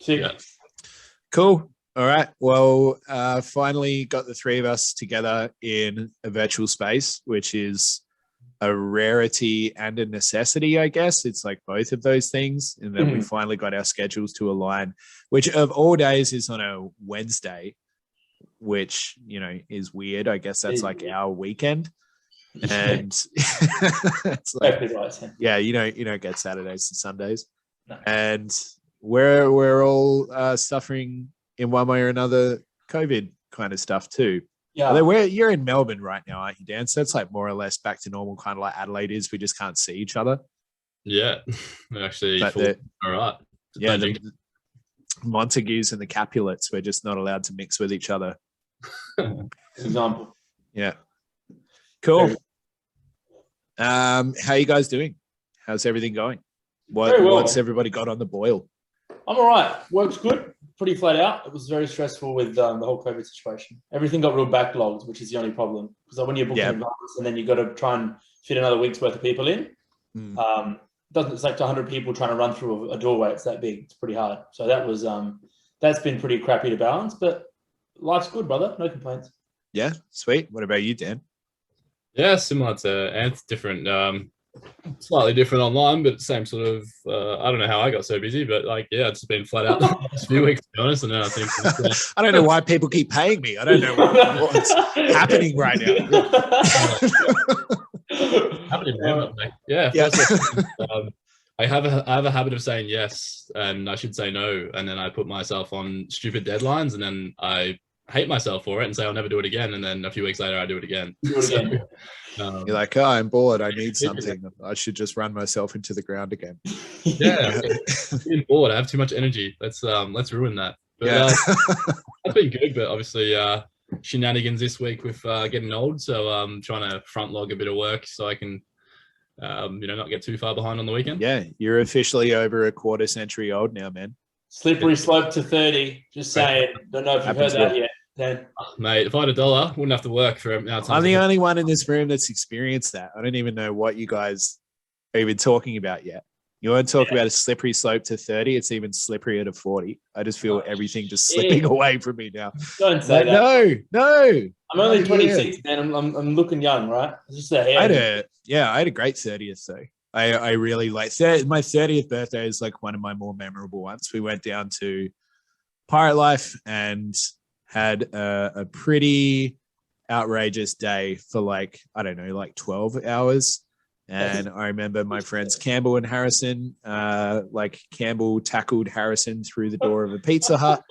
Sick. Yeah. Cool. All right. Well, finally got the three of us together in a virtual space, which is a rarity and a necessity, I guess. It's like both of those things. And then we finally got our schedules to align, which of all days is on a Wednesday, which, you know, is weird. I guess that's like our weekend. And it's like, yeah, you don't get Saturdays and Sundays. No. And we're all suffering in one way or another COVID kind of stuff too. Yeah. Although you're in Melbourne right now, aren't you, Dan? So it's like more or less back to normal, kind of like Adelaide is. We just can't see each other. Yeah. Actually, all right. Yeah, the Montagues and the Capulets, we're just not allowed to mix with each other. Example. Yeah. Cool. How are you guys doing? How's everything going? What's everybody got on the boil? I'm all right. Work's good. Pretty flat out. It was very stressful with the whole COVID situation. Everything got real backlogged, which is the only problem. Because when you're booking in advance and then you've got to try and fit another week's worth of people in, it's like 100 people trying to run through a doorway. It's that big. It's pretty hard. So that was that's been pretty crappy to balance. But life's good, brother. No complaints. Yeah, sweet. What about you, Dan? Yeah, similar to Anth, different. Slightly different online, but same sort of. I don't know how I got so busy, but like, yeah, it's been flat out the last few weeks, to be honest. And then I think I don't know why people keep paying me. I don't know what's happening right now. Happening, man. Yeah. I have a habit of saying yes, and I should say no, and then I put myself on stupid deadlines, and then I hate myself for it and say I'll never do it again, and then a few weeks later I do it again. You're like, oh, I'm bored. I need something. I should just run myself into the ground again. Yeah, I'm getting bored. I have too much energy. Let's ruin that. But, that's been good, but obviously shenanigans this week with getting old. So I'm trying to front log a bit of work so I can, not get too far behind on the weekend. Yeah, you're officially over a quarter century old now, man. Slippery slope to 30. Just saying. Don't know if you've heard that yet. Then. Oh, mate, if I had $1, wouldn't have to work for our time. I'm the only one in this room that's experienced that. I don't even know what you guys are even talking about yet. You want to talk about a slippery slope to 30? It's even slipperier to 40. I just feel everything just slipping away from me now. Don't say that. No. I'm only 26, man. I'm looking young, right? It's just I had a great 30th though. I really like my 30th birthday is like one of my more memorable ones. We went down to Pirate Life and had a pretty outrageous day for like 12 hours. And I remember my friends Campbell and Harrison, Campbell tackled Harrison through the door of a Pizza Hut.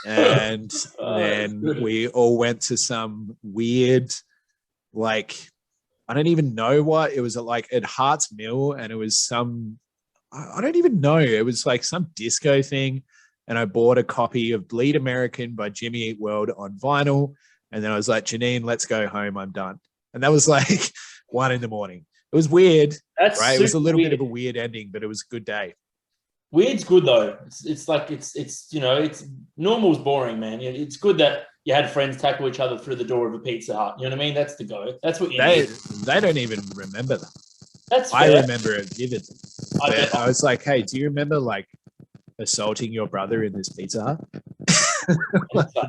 And then we all went to some weird, I don't even know what it was, at Hart's Mill, and it was I don't even know. It was like some disco thing. And I bought a copy of Bleed American by Jimmy Eat World on vinyl. And then I was like, Janine, let's go home. I'm done. And that was like 1 a.m. It was weird. Right? It was a little bit of a weird ending, but it was a good day. Weird's good though. It's normal's boring, man. It's good that you had friends tackle each other through the door of a Pizza Hut. You know what I mean? That's the go. That's what you need. They don't even remember that. That's fair. I remember it vividly. I was like, hey, do you remember assaulting your brother in this Pizza Hut?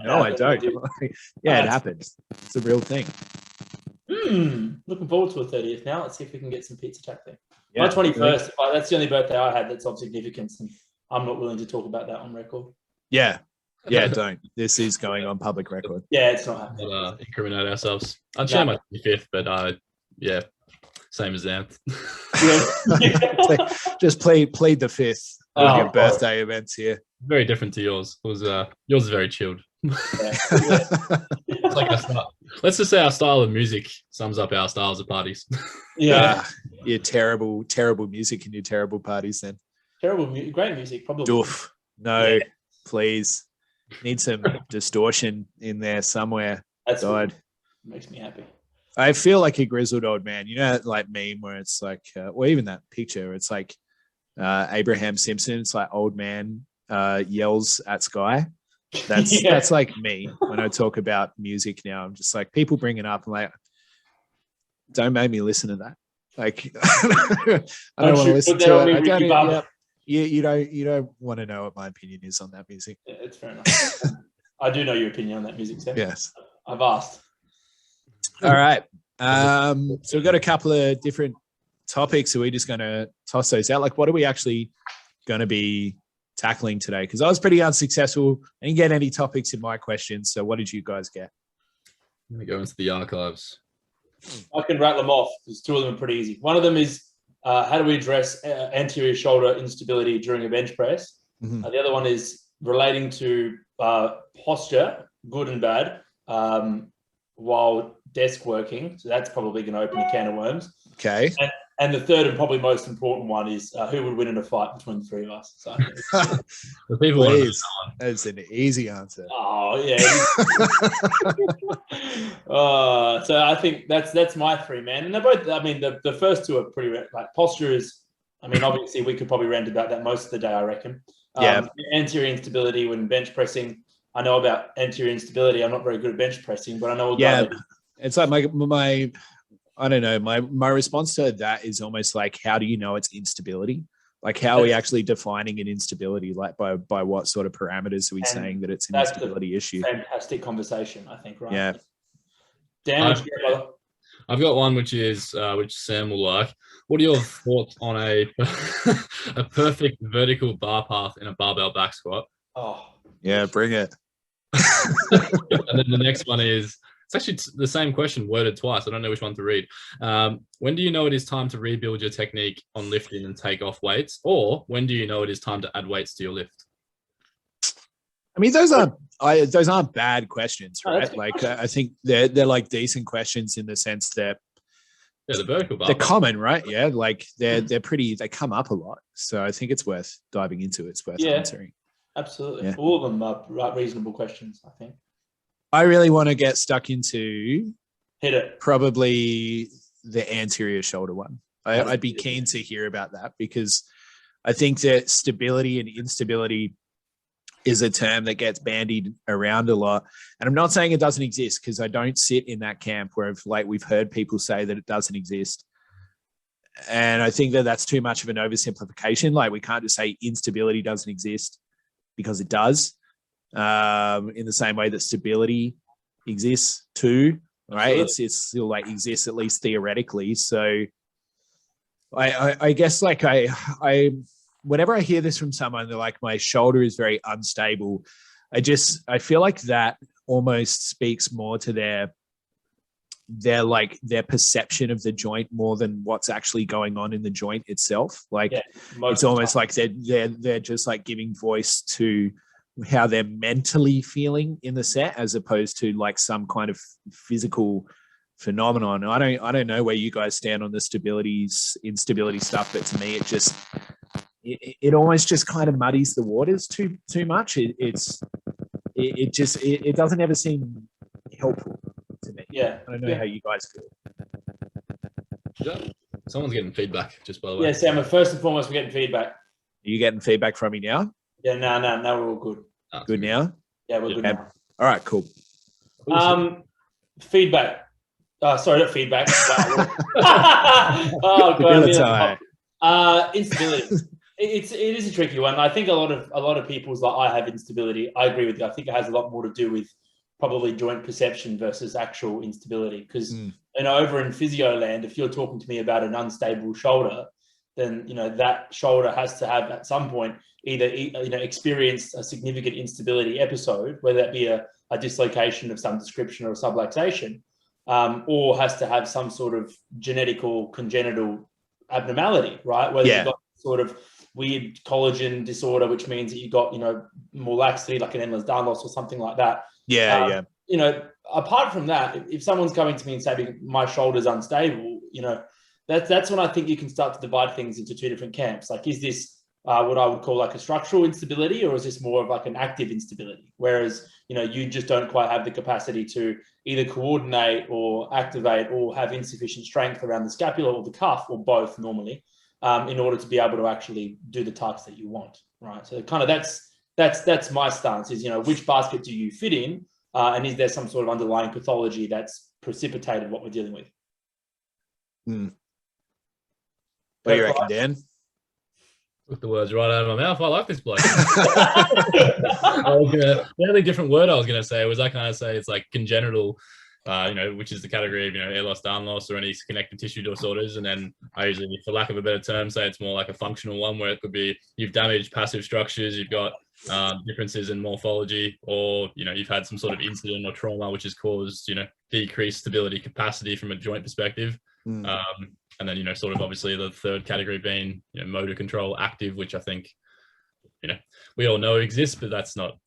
No, I don't. It happens. It's a real thing. Looking forward to a 30th now. Let's see if we can get some pizza tackling. Yeah, my 21st, that's the only birthday I had that's of significance, and I'm not willing to talk about that on record. Yeah, don't. This is going on public record. Yeah, it's not happening. We'll incriminate ourselves. I'd share my 25th, but same as that. Just plead the fifth. Your birthday events here. Very different to yours. Yours is very chilled. It's like let's just say our style of music sums up our styles of parties. Yeah, your terrible music and your terrible parties. Then great music, probably. Doof. No, please. Need some distortion in there somewhere. That's God. Makes me happy. I feel like a grizzled old man. You know, that like meme where it's like, or even that picture. It's like Abraham Simpson. It's like old man yells at sky. That's like me when I talk about music now. I'm just like, people bring it up. I'm like, don't make me listen to that. Like, I don't want to listen to it. You don't want to know what my opinion is on that music. Yeah, it's fair enough. I do know your opinion on that music, Sam. Yes. I've asked. All right. So we've got a couple of different topics. So we're just going to toss those out. Like, what are we actually going to be tackling today? Because I was pretty unsuccessful. I didn't get any topics in my questions. So what did you guys get? I'm going to go into the archives. I can rattle them off because two of them are pretty easy. One of them is how do we address anterior shoulder instability during a bench press? Mm-hmm. The other one is relating to posture, good and bad, while desk working. So that's probably going to open a can of worms. Okay. And the third and probably most important one is who would win in a fight between the three of us. So, the people that's an easy answer. Oh yeah. So I think that's my three, man. And they're both. I mean, the first two are pretty like posture is. I mean, obviously we could probably rant about that most of the day, I reckon. Yeah. Anterior instability when bench pressing. I know about anterior instability. I'm not very good at bench pressing, but I know. It's like my I don't know. My response to that is almost like, how do you know it's instability? Like, how are we actually defining an instability? Like, by what sort of parameters are we saying that it's an instability issue? Fantastic conversation, I think. Right? Yeah. Dan, I've got one which Sam will like. What are your thoughts on a perfect vertical bar path in a barbell back squat? Oh, yeah, bring it. And then the next one is, it's actually the same question worded twice. I don't know which one to read. When do you know it is time to rebuild your technique on lifting and take off weights? Or when do you know it is time to add weights to your lift? I mean, those aren't bad questions, right? I think they're like decent questions in the sense that the vertical bar. They're common, right? Yeah, like they come up a lot. So I think it's worth diving into. It's worth answering. Absolutely. Yeah. All of them are reasonable questions, I think. I really want to get stuck into hit it. Probably the anterior shoulder one. I'd be keen to hear about that because I think that stability and instability is a term that gets bandied around a lot. And I'm not saying it doesn't exist because I don't sit in that camp where we've heard people say that it doesn't exist. And I think that that's too much of an oversimplification. Like, we can't just say instability doesn't exist because it does. In the same way that stability exists too, right? It's still like exists at least theoretically. So I guess like I whenever I hear this from someone, they're like, my shoulder is very unstable. I feel like that almost speaks more to their perception of the joint more than what's actually going on in the joint itself. Like, it's almost like they're just like giving voice to how they're mentally feeling in the set as opposed to like some kind of physical phenomenon. I don't know where you guys stand on the instability stuff, but to me it almost just kind of muddies the waters too much. It doesn't ever seem helpful to me. Yeah. I don't know how you guys feel. Someone's getting feedback, just by the way. Yeah, Sam, first and foremost, we're getting feedback. Are you getting feedback from me now? Yeah, no, we're all good. Good now? Yeah, we're good now. All right, cool. Feedback. Sorry, not feedback. Oh, God. Instability. It is a tricky one. I think a lot of people's like, I have instability. I agree with you. I think it has a lot more to do with probably joint perception versus actual instability. Because over in physio land, if you're talking to me about an unstable shoulder, then that shoulder has to have at some point either experienced a significant instability episode, whether that be a dislocation of some description or a subluxation, or has to have some sort of genetic or congenital abnormality, right? Whether you've got sort of weird collagen disorder, which means that you've got more laxity, like an Ehlers-Danlos or something like that. Apart from that, if someone's coming to me and saying my shoulder's unstable, that's when I think you can start to divide things into two different camps. Like, is this what I would call like a structural instability, or is this more of like an active instability? Whereas, you just don't quite have the capacity to either coordinate or activate or have insufficient strength around the scapula or the cuff, or both normally, in order to be able to actually do the tasks that you want, right? So kind of that's my stance is, which basket do you fit in? And is there some sort of underlying pathology that's precipitated what we're dealing with? What do you reckon, Dan? Took the words right out of my mouth. I like this bloke. The only different word I was going to say was I kind of say it's like congenital, which is the category of, air loss, down loss, or any connective tissue disorders. And then I usually, for lack of a better term, say it's more like a functional one where it could be you've damaged passive structures, you've got differences in morphology, or, you've had some sort of incident or trauma which has caused, decreased stability capacity from a joint perspective. And then, sort of obviously the third category being, motor control active, which I think, we all know exists, but that's not,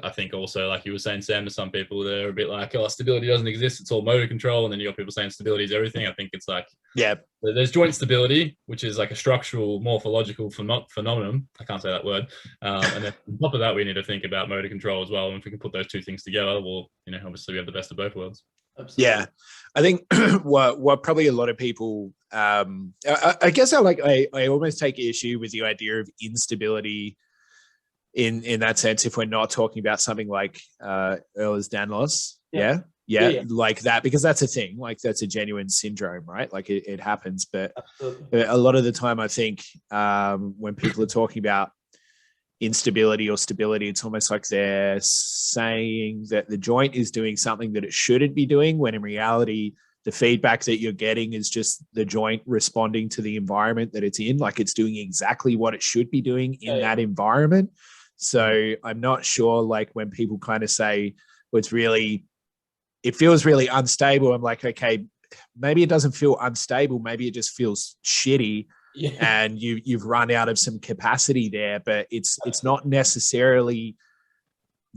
I think also, like you were saying, Sam, to some people, they're a bit like, oh, stability doesn't exist. It's all motor control. And then you got people saying stability is everything. I think it's like, yeah, there's joint stability, which is like a structural morphological phenomenon. I can't say that word. And then on top of that, we need to think about motor control as well. And if we can put those two things together, well, obviously we have the best of both worlds. Absolutely. Yeah, I think what probably a lot of people, I guess I almost take issue with the idea of instability in that sense. If we're not talking about something like Ehlers-Danlos, yeah, like that, because that's a thing, like that's a genuine syndrome, right? Like it happens, but Absolutely. a lot of the time, I think when people are talking about instability or stability, it's almost like they're saying that the joint is doing something that it shouldn't be doing, when in reality the feedback that you're getting is just the joint responding to the environment that it's in, like it's doing exactly what it should be doing in that environment. So I'm not sure, like when people kind of say, well, it feels really unstable, I'm like, okay, maybe it doesn't feel unstable, maybe it just feels shitty. Yeah. And you've run out of some capacity there, but it's not necessarily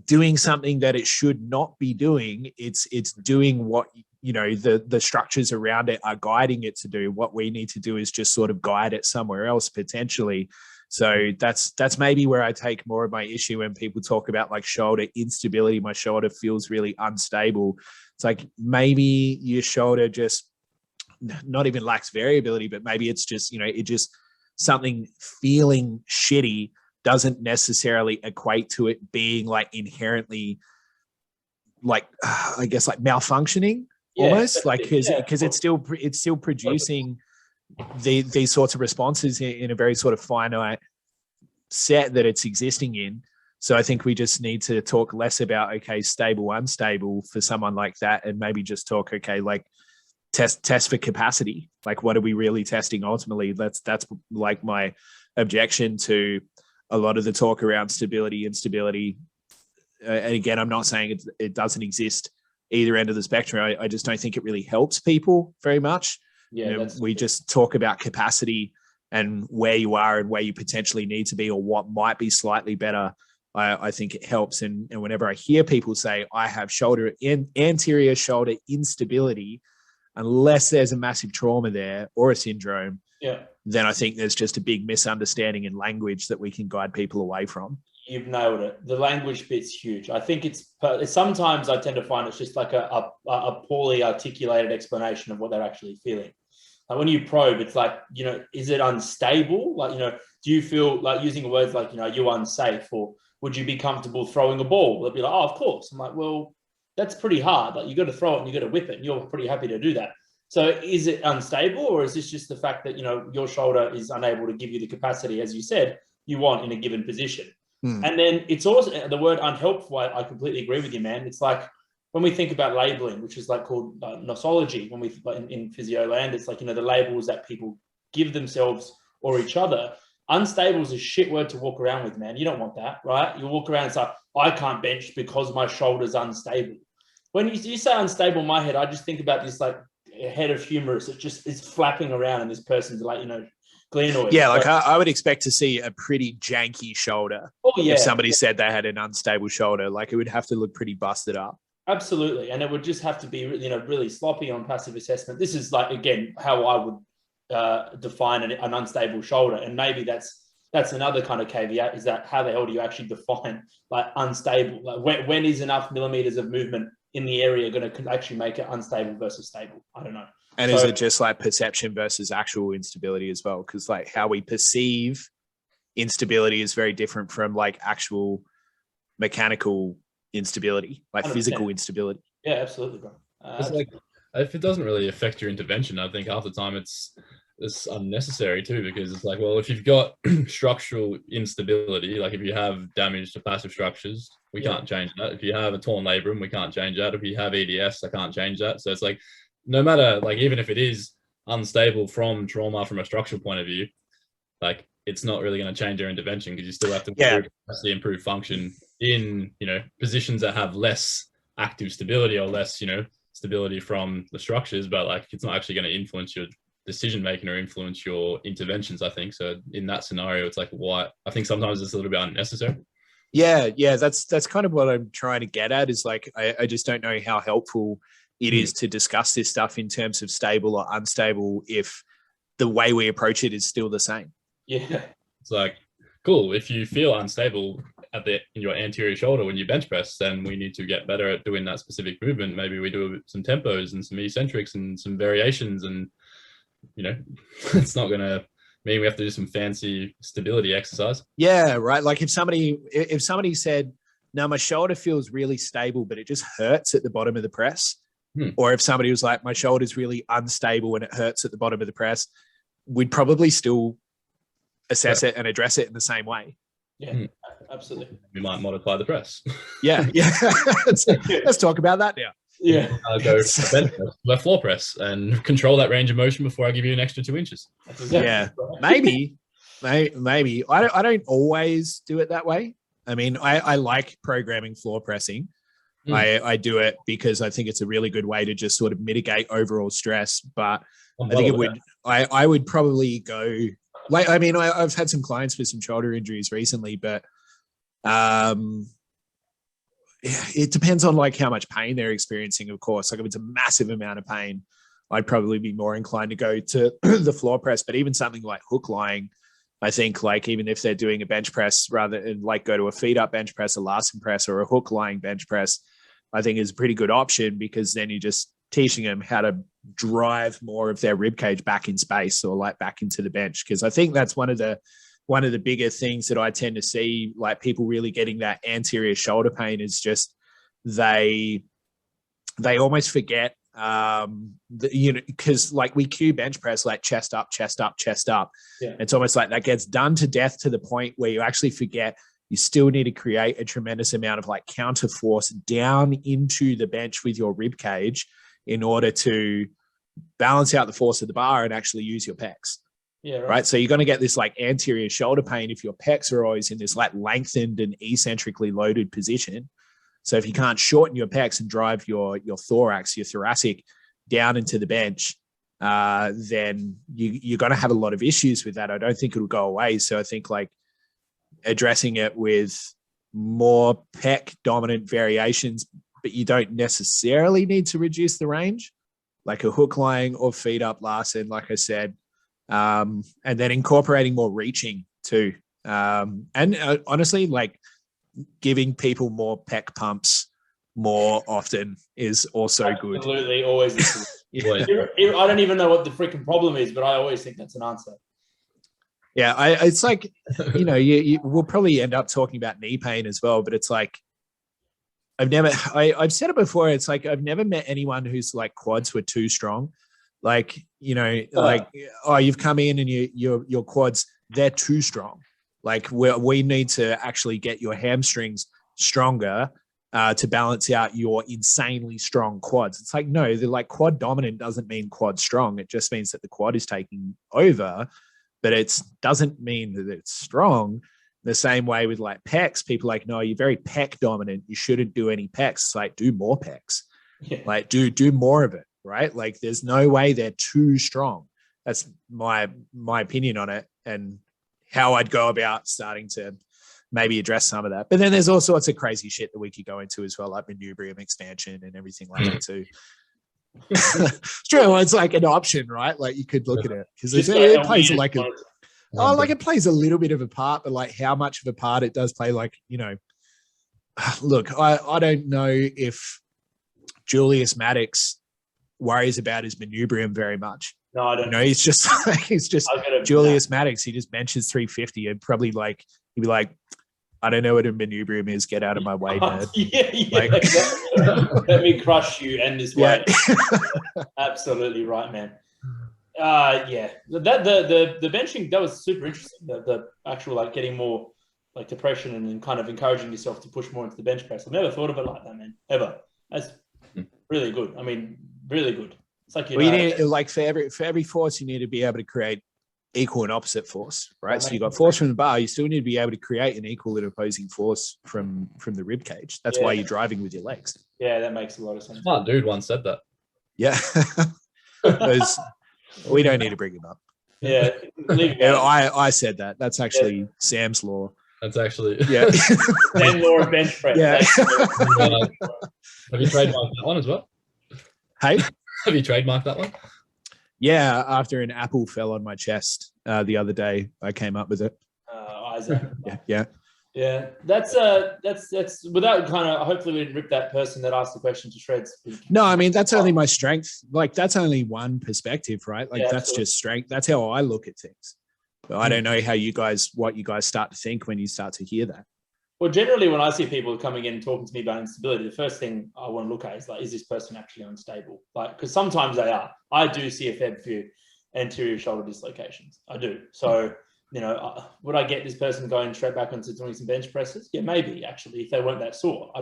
doing something that it should not be doing. It's doing what the structures around it are guiding it to do. What we need to do is just sort of guide it somewhere else potentially. So that's maybe where I take more of my issue when people talk about like shoulder instability. My shoulder feels really unstable. It's like maybe your shoulder just not even lacks variability, but maybe it's just, it just something feeling shitty doesn't necessarily equate to it being like inherently like, I guess like malfunctioning almost, like, because it's still producing these sorts of responses in a very sort of finite set that it's existing in. So I think we just need to talk less about, okay, stable, unstable for someone like that, and maybe just talk, okay, like, test for capacity. Like, what are we really testing ultimately? That's like my objection to a lot of the talk around stability, instability. And again, I'm not saying it doesn't exist either end of the spectrum. I just don't think it really helps people very much. Yeah, we just talk about capacity and where you are and where you potentially need to be, or what might be slightly better. I think it helps. And whenever I hear people say, I have anterior shoulder instability, unless there's a massive trauma there or a syndrome, then I think there's just a big misunderstanding in language that we can guide people away from. You've nailed it. The language bit's huge. I think it's sometimes I tend to find it's just like a poorly articulated explanation of what they're actually feeling. Like when you probe, it's like, is it unstable? Like, do you feel like, using words like, are you unsafe, or would you be comfortable throwing a ball? They'll be like, oh, of course. I'm like, well, that's pretty hard. Like, you got to throw it and you got to whip it, and you're pretty happy to do that. So is it unstable, or is this just the fact that, your shoulder is unable to give you the capacity, as you said, you want in a given position? And then it's also the word unhelpful. I completely agree with you, man. It's like when we think about labeling, which is like called nosology, when we in physio land, it's like, the labels that people give themselves or each other. Unstable is a shit word to walk around with, man. You don't want that, right? You walk around and say, I can't bench because my shoulder's unstable. When you say unstable in my head, I just think about this like head of humerus that just is flapping around, and this person's like, glenoid. Yeah, like I would expect to see a pretty janky shoulder. Oh, yeah. If somebody said they had an unstable shoulder, like it would have to look pretty busted up. Absolutely. And it would just have to be, really sloppy on passive assessment. This is like, again, how I would define an unstable shoulder. And maybe that's another kind of caveat, is that how the hell do you actually define like unstable? Like when is enough millimeters of movement in the area going to actually make it unstable versus stable? I don't know. And is it just like perception versus actual instability as well? Because like how we perceive instability is very different from like actual mechanical instability, like 100%. Physical instability. Yeah, absolutely, bro. It's like, if it doesn't really affect your intervention, I think half the time it's it's unnecessary too, because it's like, well, if you've got structural instability, like if you have damage to passive structures, we can't change that. If you have a torn labrum, we can't change that. If you have EDS, I can't change that. So it's like, no matter, like, even if it is unstable from trauma from a structural point of view, like, it's not really going to change your intervention, because you still have to improve function in, you know, positions that have less active stability or less, you know, stability from the structures, but like, it's not actually going to influence your decision making or influence your interventions, I think. So in that scenario, it's like, what I think sometimes it's a little bit unnecessary. Yeah, that's kind of what I'm trying to get at, is like, I just don't know how helpful it is to discuss this stuff in terms of stable or unstable if the way we approach it is still the same. Yeah. It's like, cool, if you feel unstable in your anterior shoulder when you bench press, then we need to get better at doing that specific movement. Maybe we do some tempos and some eccentrics and some variations, and, you know, it's not going to mean we have to do some fancy stability exercise. Yeah, right. Like if somebody said, no, my shoulder feels really stable, but it just hurts at the bottom of the press. Or if somebody was like, my shoulder's really unstable and it hurts at the bottom of the press, we'd probably still assess it and address it in the same way. Yeah, absolutely. We might modify the press. Yeah. Let's talk about that now. Yeah. Go bench press, left floor press, and control that range of motion before I give you an extra 2 inches. Yeah, maybe. I don't always do it that way. I mean, I like programming floor pressing. I do it because I think it's a really good way to just sort of mitigate overall stress. But I think I would probably go, like, I mean, I've had some clients with some shoulder injuries recently, but it depends on like how much pain they're experiencing, of course. Like if it's a massive amount of pain, I'd probably be more inclined to go to the floor press. But even something like hook lying, I think, like, even if they're doing a bench press, rather than like go to a feet up bench press, a Larsen press, or a hook lying bench press, I think is a pretty good option, because then you're just teaching them how to drive more of their rib cage back in space, or like back into the bench. Because I think that's one of the bigger things that I tend to see, like people really getting that anterior shoulder pain, is just they almost forget, you know, because like we cue bench press like chest up, chest up, chest up. Yeah. It's almost like that gets done to death, to the point where you actually forget you still need to create a tremendous amount of like counterforce down into the bench with your rib cage in order to balance out the force of the bar and actually use your pecs. Yeah. Right. So you're going to get this like anterior shoulder pain if your pecs are always in this like lengthened and eccentrically loaded position. So if you can't shorten your pecs and drive your thorax, your thoracic down into the bench, then you're going to have a lot of issues with that. I don't think it'll go away. So I think like addressing it with more pec dominant variations, but you don't necessarily need to reduce the range, like a hook lying or feet up Larsen, like I said, and then incorporating more reaching too. And honestly, like giving people more pec pumps more often is also good. Absolutely, always. I don't even know what the freaking problem is, but I always think that's an answer. Yeah, it's like, you know, we'll probably end up talking about knee pain as well, but it's like, I've said it before, it's like, I've never met anyone whose like quads were too strong. Like, you know, like, oh, you've come in and your quads, they're too strong. Like we need to actually get your hamstrings stronger to balance out your insanely strong quads. It's like, no, they're like quad dominant doesn't mean quad strong. It just means that the quad is taking over, but it doesn't mean that it's strong. The same way with like pecs, people are like, no, you're very pec dominant. You shouldn't do any pecs. It's like, do more pecs. Yeah. Like do more of it, right? Like there's no way they're too strong. That's my opinion on it, and how I'd go about starting to maybe address some of that. But then there's all sorts of crazy shit that we could go into as well, like manubrium expansion and everything like that too. It's true. Well, it's like an option, right? Like you could look at it because it plays like it plays a little bit of a part, but like how much of a part it does play, like, you know, look, I don't know if Julius Maddox worries about his manubrium very much. No, I don't. You know, he's just Julius Maddox. He just benches 350 and probably like he'd be like, I don't know what a manubrium is. Get out of my way, man. Let me crush you and this way. Absolutely right, man. Yeah, the benching, that was super interesting. The actual like getting more like depression and then kind of encouraging yourself to push more into the bench press. I've never thought of it like that, man. Ever. That's really good. I mean, really good. It's like you need like for every force, you need to be able to create equal and opposite force, right? So you got force from the bar, you still need to be able to create an equal and opposing force from the rib cage. That's why you're driving with your legs. Yeah, that makes a lot of sense. Smart dude once said that. Yeah. We don't need to bring him up. Yeah, I said that. That's actually Sam's law. That's actually Sam law of bench press. Yeah. Have you trademarked that one as well? Hey, have you trademarked that one? Yeah, after an apple fell on my chest the other day, I came up with it. Isaac. Yeah. That's without kind of. Hopefully, we didn't rip that person that asked the question to shreds. No, I mean that's only my strength. Like that's only one perspective, right? Like that's just strength. That's how I look at things. But I don't know how what you guys start to think when you start to hear that. Well, generally, when I see people coming in and talking to me about instability, the first thing I want to look at is like, is this person actually unstable? Like, because sometimes they are. I do see a fair few anterior shoulder dislocations. I do. So, would I get this person going straight back onto doing some bench presses? Yeah, maybe actually. If they weren't that sore,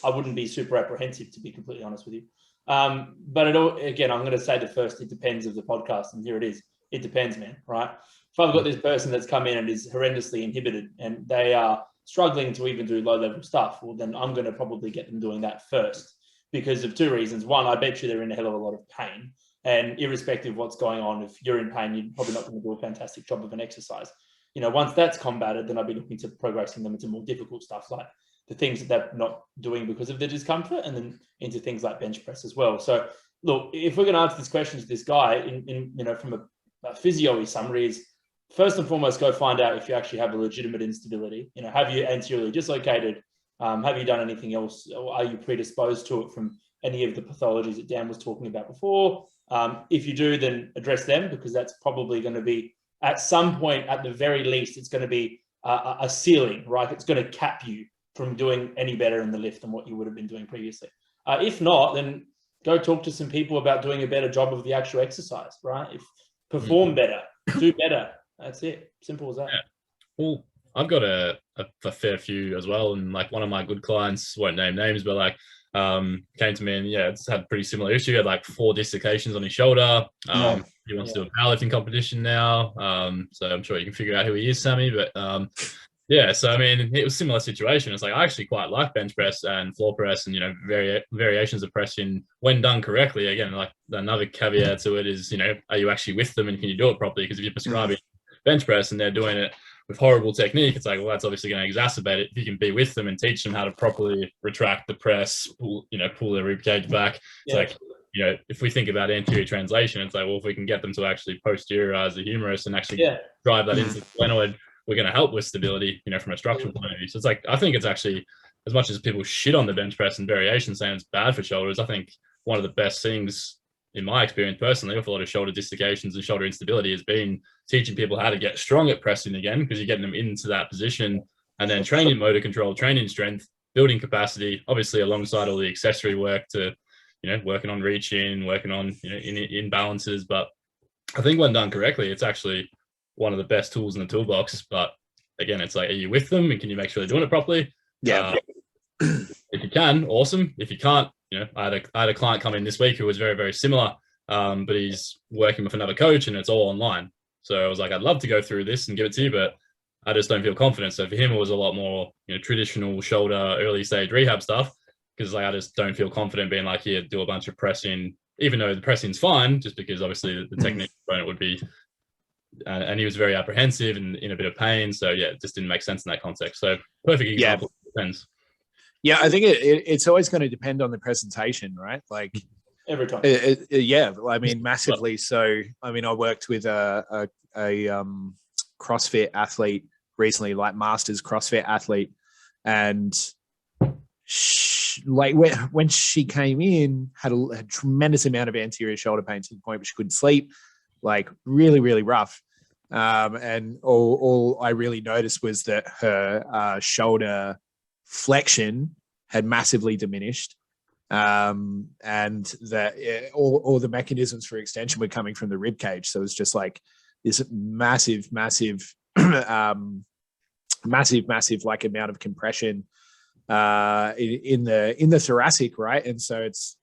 I wouldn't be super apprehensive, to be completely honest with you. But again, I'm going to say the first, it depends of the podcast, and here it is. It depends, man. Right? If I've got this person that's come in and is horrendously inhibited, and they are struggling to even do low-level stuff, well, then I'm going to probably get them doing that first because of two reasons. One, I bet you they're in a hell of a lot of pain. And irrespective of what's going on, if you're in pain, you're probably not going to do a fantastic job of an exercise. Once that's combated, then I'll be looking to progressing them into more difficult stuff, like the things that they're not doing because of the discomfort, and then into things like bench press as well. So, look, if we're going to answer this question to this guy, from a physio summary is, first and foremost, go find out if you actually have a legitimate instability. Have you anteriorly dislocated? Have you done anything else? Or are you predisposed to it from any of the pathologies that Dan was talking about before? If you do, then address them, because that's probably going to be, at some point, at the very least, it's going to be a ceiling, right? It's going to cap you from doing any better in the lift than what you would have been doing previously. If not, then go talk to some people about doing a better job of the actual exercise, right? Perform better, do better. That's it. Simple as that. Yeah. Well, I've got a fair few as well. And like one of my good clients, won't name names, but like came to me and it's had a pretty similar issue. He had like 4 dislocations on his shoulder. He wants to do a powerlifting competition now. So I'm sure you can figure out who he is, Sammy. But so I mean, it was a similar situation. It's like I actually quite like bench press and floor press and variations of pressing when done correctly. Again, like another caveat to it is, are you actually with them and can you do it properly? Because if you're prescribing bench press and they're doing it with horrible technique, it's like, well, that's obviously going to exacerbate it. If you can be with them and teach them how to properly retract the press, pull their rib cage back. It's like, if we think about anterior translation, it's like, well, if we can get them to actually posteriorize the humerus and actually drive that into the splenoid, we're going to help with stability, from a structural point of view. So it's like, I think it's actually, as much as people shit on the bench press and variation saying it's bad for shoulders, I think one of the best things in my experience personally with a lot of shoulder dislocations and shoulder instability has been teaching people how to get strong at pressing again, because you're getting them into that position and then training motor control, training strength, building capacity, obviously alongside all the accessory work to, working on reaching, working on, imbalances. But I think when done correctly, it's actually one of the best tools in the toolbox. But again, it's like, are you with them and can you make sure they're doing it properly? Yeah. If you can, awesome. If you can't, I had a client come in this week who was very, very similar, but he's working with another coach and it's all online. So I was like, I'd love to go through this and give it to you, but I just don't feel confident. So for him, it was a lot more, traditional shoulder, early stage rehab stuff, because like, I just don't feel confident being like, here, do a bunch of pressing, even though the pressing's fine, just because obviously the technique component would be, and he was very apprehensive and in a bit of pain. So it just didn't make sense in that context. So perfect example. Depends. Yeah, I think it's always going to depend on the presentation, right? Like every time. I mean, massively. So, I mean, I worked with a CrossFit athlete recently, like Masters CrossFit athlete, and when she came in, had a tremendous amount of anterior shoulder pain to the point where she couldn't sleep, like really, really rough. And all I really noticed was that her shoulder flexion had massively diminished. and that all the mechanisms for extension were coming from the rib cage. So it was just like this massive like amount of compression in the thoracic, right? And so it's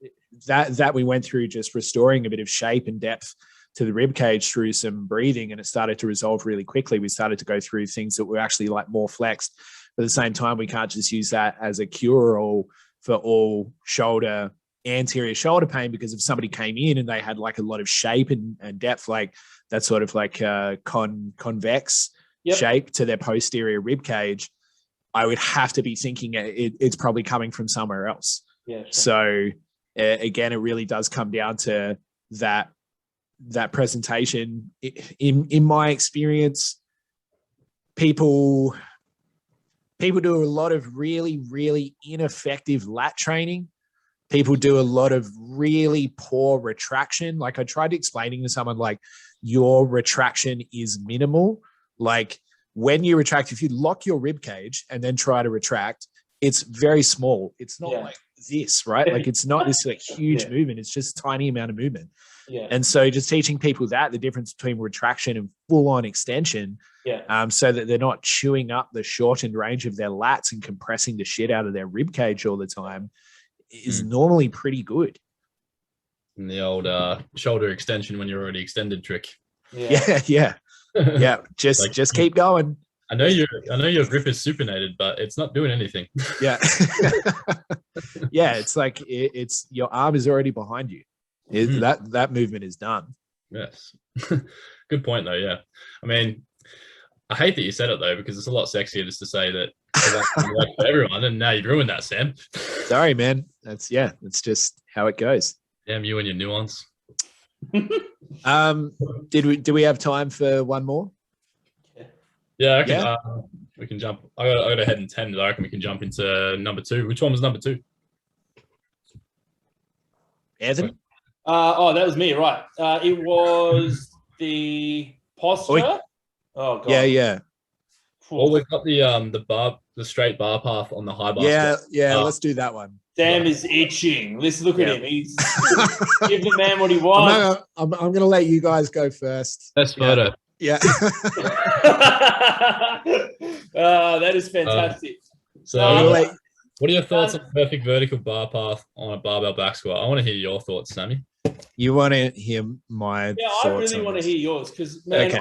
that we went through just restoring a bit of shape and depth to the rib cage through some breathing, and it started to resolve really quickly. We started to go through things that were actually like more flexed. But at the same time, we can't just use that as a cure-all for all anterior shoulder pain, because if somebody came in and they had like a lot of shape and depth, like that sort of like convex shape to their posterior rib cage, I would have to be thinking it's probably coming from somewhere else. Yeah, sure. So again, it really does come down to that presentation. In my experience, people do a lot of really, really ineffective lat training. People do a lot of really poor retraction. Like I tried explaining to someone, like, your retraction is minimal. Like when you retract, if you lock your rib cage and then try to retract, it's very small. It's not like this, right? Like it's not this like huge movement. It's just a tiny amount of movement. Yeah. And so just teaching people the difference between retraction and full on extension, so that they're not chewing up the shortened range of their lats and compressing the shit out of their rib cage all the time, is normally pretty good. And the old shoulder extension when you're already extended trick. Yeah. Just keep going. I know your grip is supinated, but it's not doing anything. Yeah. Yeah, it's like it's your arm is already behind you. That movement is done. Yes. Good point though. Yeah. I mean, I hate that you said it though, because it's a lot sexier just to say that it works for everyone, and now you've ruined that, Sam. Sorry, man. That's just how it goes. Damn you and your nuance. Do we have time for one more? Yeah, we can jump. I got ahead in 10. I reckon we can jump into number 2. Which one was number 2? Evan? That was me, right? It was the posture. Oh god. Yeah. Well, we've got the straight bar path on the high bar. Yeah. Let's do that one. Sam is itching. Let's look at him. He's give the man what he wants. I'm going to let you guys go first. Best photo. Yeah. That is fantastic. What are your thoughts on perfect vertical bar path on a barbell back squat? I want to hear your thoughts, Sammy. You want to hear my thoughts? I really want to hear yours, because man, okay.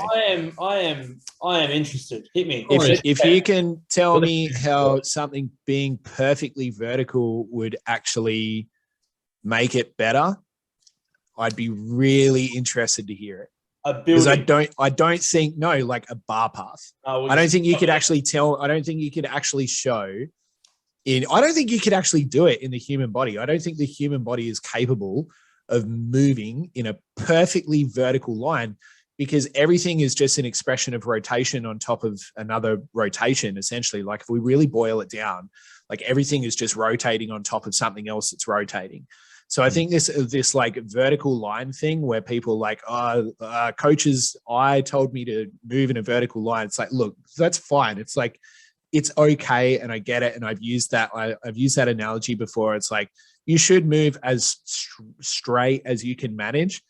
I am interested. Hit me. If you can tell me how something being perfectly vertical would actually make it better, I'd be really interested to hear it. Because I don't think like a bar path. I don't think you could actually tell. I don't think you could actually show. I don't think you could actually do it in the human body. I don't think the human body is capable of moving in a perfectly vertical line, because everything is just an expression of rotation on top of another rotation, essentially. Like if we really boil it down, like everything is just rotating on top of something else that's rotating. So I think this like vertical line thing where people like, coach's eye told me to move in a vertical line. It's like, look, that's fine. It's like, it's okay. And I get it. And I've used that analogy before. It's like, you should move as straight as you can manage.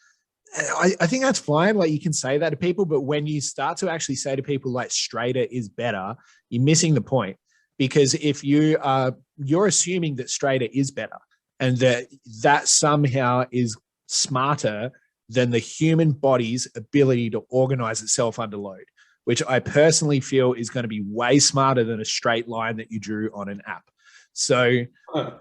I think that's fine. Like you can say that to people, but when you start to actually say to people like straighter is better, you're missing the point. Because if you're assuming that straighter is better, and that somehow is smarter than the human body's ability to organize itself under load, which I personally feel is going to be way smarter than a straight line that you drew on an app. So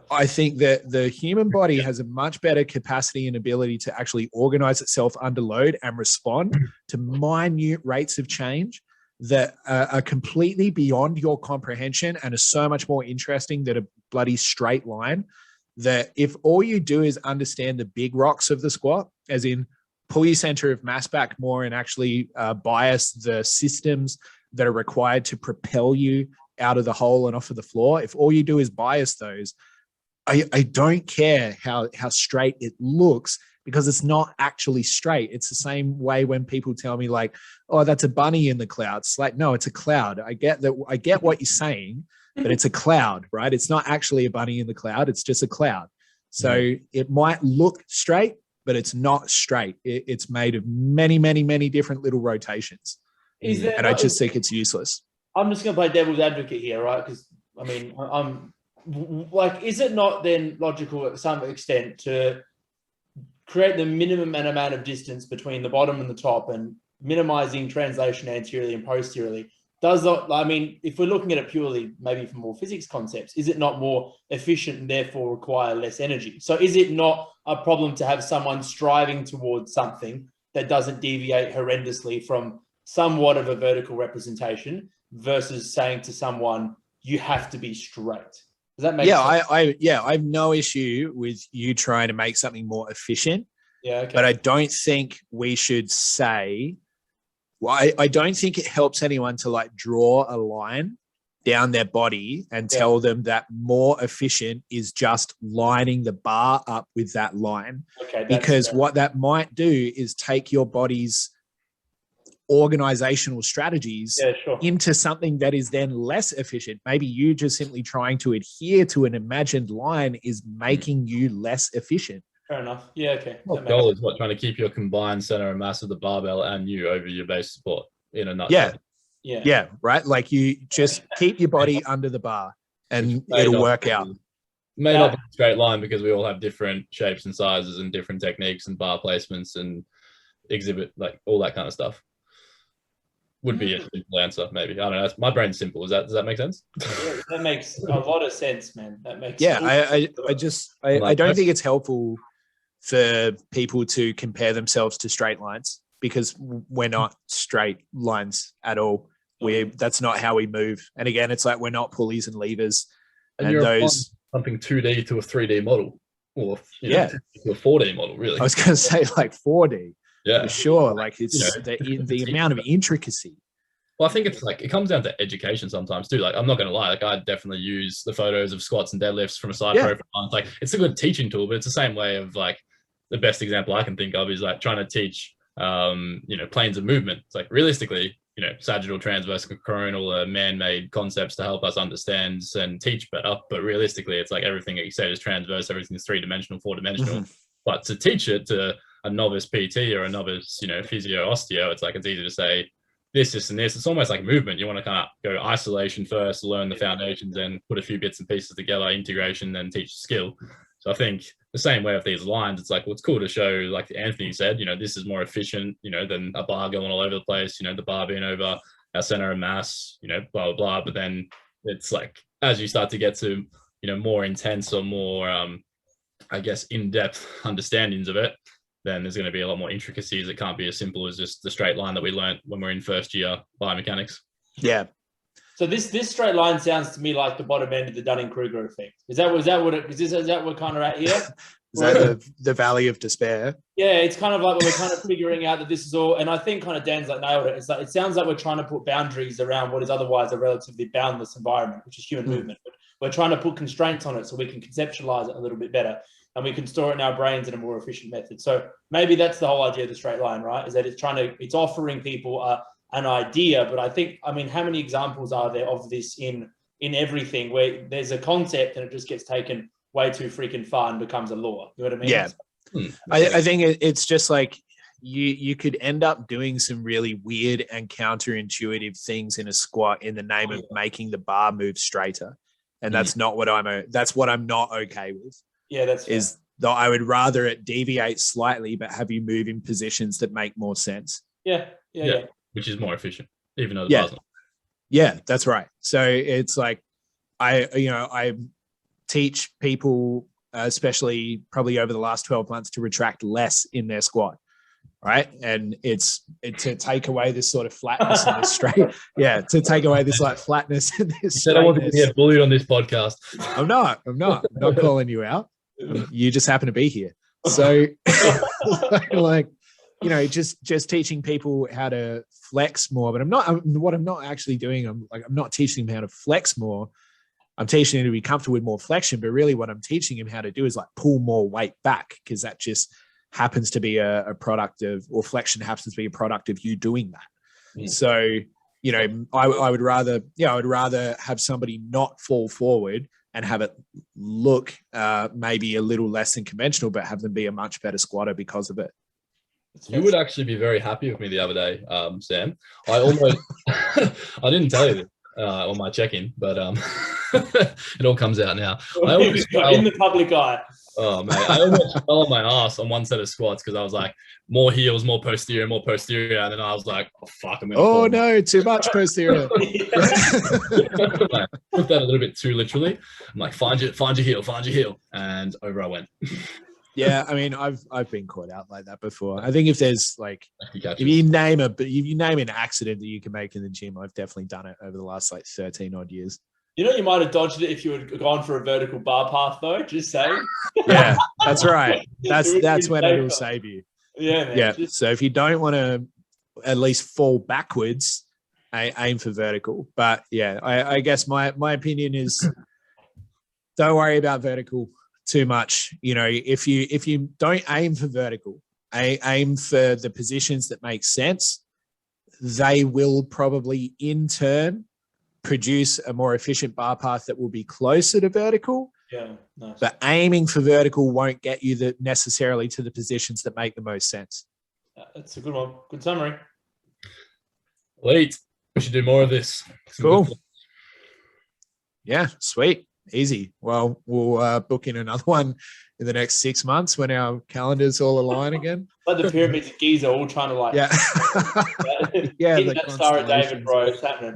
I think that the human body has a much better capacity and ability to actually organize itself under load and respond to minute rates of change that are completely beyond your comprehension and are so much more interesting than a bloody straight line. That if all you do is understand the big rocks of the squat, as in pull your center of mass back more and actually bias the systems that are required to propel you out of the hole and off of the floor, if all you do is bias those, I don't care how straight it looks, because it's not actually straight. It's the same way when people tell me like, oh, that's a bunny in the clouds. It's like, no, it's a cloud. I get what you're saying, but it's a cloud, right? It's not actually a bunny in the cloud. It's just a cloud. So it might look straight, but it's not straight. It's made of many, many, many different little rotations. And I just think it's useless. I'm just going to play devil's advocate here, right? Because, I mean, I'm like, is it not then logical at some extent to create the minimum amount of distance between the bottom and the top and minimizing translation anteriorly and posteriorly? Does not, I mean, if we're looking at it purely maybe from more physics concepts, is it not more efficient and therefore require less energy? So is it not a problem to have someone striving towards something that doesn't deviate horrendously from somewhat of a vertical representation versus saying to someone, you have to be straight? Does that make sense? I have no issue with you trying to make something more efficient. Yeah, okay. But I don't think we should say, well, I don't think it helps anyone to like draw a line down their body and tell them that more efficient is just lining the bar up with that line. Okay, because what that might do is take your body's organizational strategies into something that is then less efficient. Maybe you just simply trying to adhere to an imagined line is making you less efficient. Fair enough. Yeah, okay. The goal is trying to keep your combined center of mass of the barbell and you over your base support in a nutshell. Yeah, right? Like you just keep your body under the bar and it'll work out. Made up a straight line because we all have different shapes and sizes and different techniques and bar placements and exhibit, like all that kind of stuff. Would be a simple answer, maybe. I don't know. My brain's simple. Does that make sense? Yeah, that makes a lot of sense, man. That makes I don't think it's helpful for people to compare themselves to straight lines because we're not straight lines at all. That's not how we move. And again, it's like we're not pulleys and levers. And you're those something 2D to a 3D model, or to a 4D model, really. I was going to say like 4D. Yeah, for sure. Like it's the amount of intricacy. Well, I think it's like it comes down to education sometimes too. Like I'm not going to lie, like I definitely use the photos of squats and deadlifts from a side profile. It's like it's a good teaching tool, but it's the same way of like the best example I can think of is like trying to teach planes of movement. It's like realistically, sagittal, transverse, coronal are man-made concepts to help us understand and teach better. But realistically, it's like everything that you say is transverse, everything's 3-dimensional, 4-dimensional. Mm-hmm. But to teach it to a novice PT or a novice, physio osteo, it's like it's easy to say this, and this. It's almost like movement. You want to kind of go isolation first, learn the foundations, then put a few bits and pieces together, integration, then teach skill. So I think the same way with these lines, it's like, well, it's cool to show, like Anthony said, this is more efficient, than a bar going all over the place, the bar being over our center of mass, blah, blah, blah. But then it's like, as you start to get to, more intense or more, in-depth understandings of it, then there's going to be a lot more intricacies. It can't be as simple as just the straight line that we learned when we're in first year biomechanics. Yeah. So this straight line sounds to me like the bottom end of the Dunning-Kruger effect. Is that what we're kind of at here? Is that the valley of despair? Yeah, it's kind of like we're kind of figuring out that this is all, and I think kind of Dan's like nailed it. It's like it sounds like we're trying to put boundaries around what is otherwise a relatively boundless environment, which is human movement. But we're trying to put constraints on it so we can conceptualize it a little bit better. And we can store it in our brains in a more efficient method. So maybe that's the whole idea of the straight line, right? Is that it's offering people an idea. But I think, how many examples are there of this in everything where there's a concept and it just gets taken way too freaking far and becomes a law? You know what I mean? Yeah. I think it's just like you could end up doing some really weird and counterintuitive things in a squat in the name of making the bar move straighter. And that's not what that's what I'm not okay with. Yeah, that's though I would rather it deviate slightly, but have you move in positions that make more sense. Yeah. Which is more efficient, even though the bar's not. Yeah, that's right. So it's like I teach people, especially probably over the last 12 months, to retract less in their squat. Right. And it's to take away this sort of flatness in this straight. Yeah. To take away this like flatness in this. Said I wasn't to get bullied on this podcast. I'm not calling you out. You just happen to be here. So like, just teaching people how to flex more, but I'm not actually doing, I'm not teaching them how to flex more. I'm teaching them to be comfortable with more flexion, but really what I'm teaching them how to do is like pull more weight back, because that just happens to be a product of, or flexion happens to be a product of you doing that. So, I would rather have somebody not fall forward, and have it look maybe a little less than conventional, but have them be a much better squatter because of it. You would actually be very happy with me the other day, Sam. I almost, I didn't tell you this on my check-in, but it all comes out now. I almost in the public eye. Oh, mate, I almost fell on my ass on one set of squats because I was like, more heels, more posterior. And then I was like, oh, fuck, I'm going to fall. No, too much posterior. Took that a little bit too literally. I'm like, find your heel. And over I went. Yeah, I mean, I've been caught out like that before. I think if there's like, if you name an accident that you can make in the gym, I've definitely done it over the last like 13 odd years. You know, you might have dodged it if you had gone for a vertical bar path, though. Just saying. Yeah, that's right. That's when it will save you. Yeah, man. Yeah. So if you don't want to at least fall backwards, aim for vertical. But yeah, I guess my opinion is don't worry about vertical too much. You know, if you don't aim for vertical, aim for the positions that make sense. They will probably in turn produce a more efficient bar path that will be closer to vertical. Yeah, nice. But aiming for vertical won't get you necessarily to the positions that make the most sense. That's a good one. Good summary. Elite. We should do more of this. Cool. Yeah, sweet. Easy. Well, we'll book in another one in the next 6 months when our calendars all align again. Like the pyramids of Giza all trying to like hit that Star of David, bro. It's happening.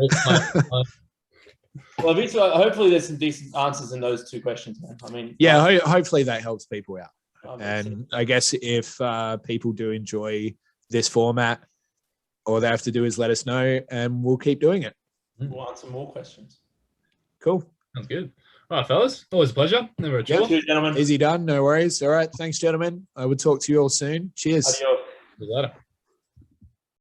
Well, hopefully there's some decent answers in those two questions, man. I mean, hopefully that helps people out. And I guess if people do enjoy this format, all they have to do is let us know and we'll keep doing it. We'll answer more questions. Cool. Sounds good. All right, fellas. Always a pleasure. Never a chore. Cheers, gentlemen. Easy done. No worries. All right. Thanks, gentlemen. I will talk to you all soon. Cheers. Adios. See you later.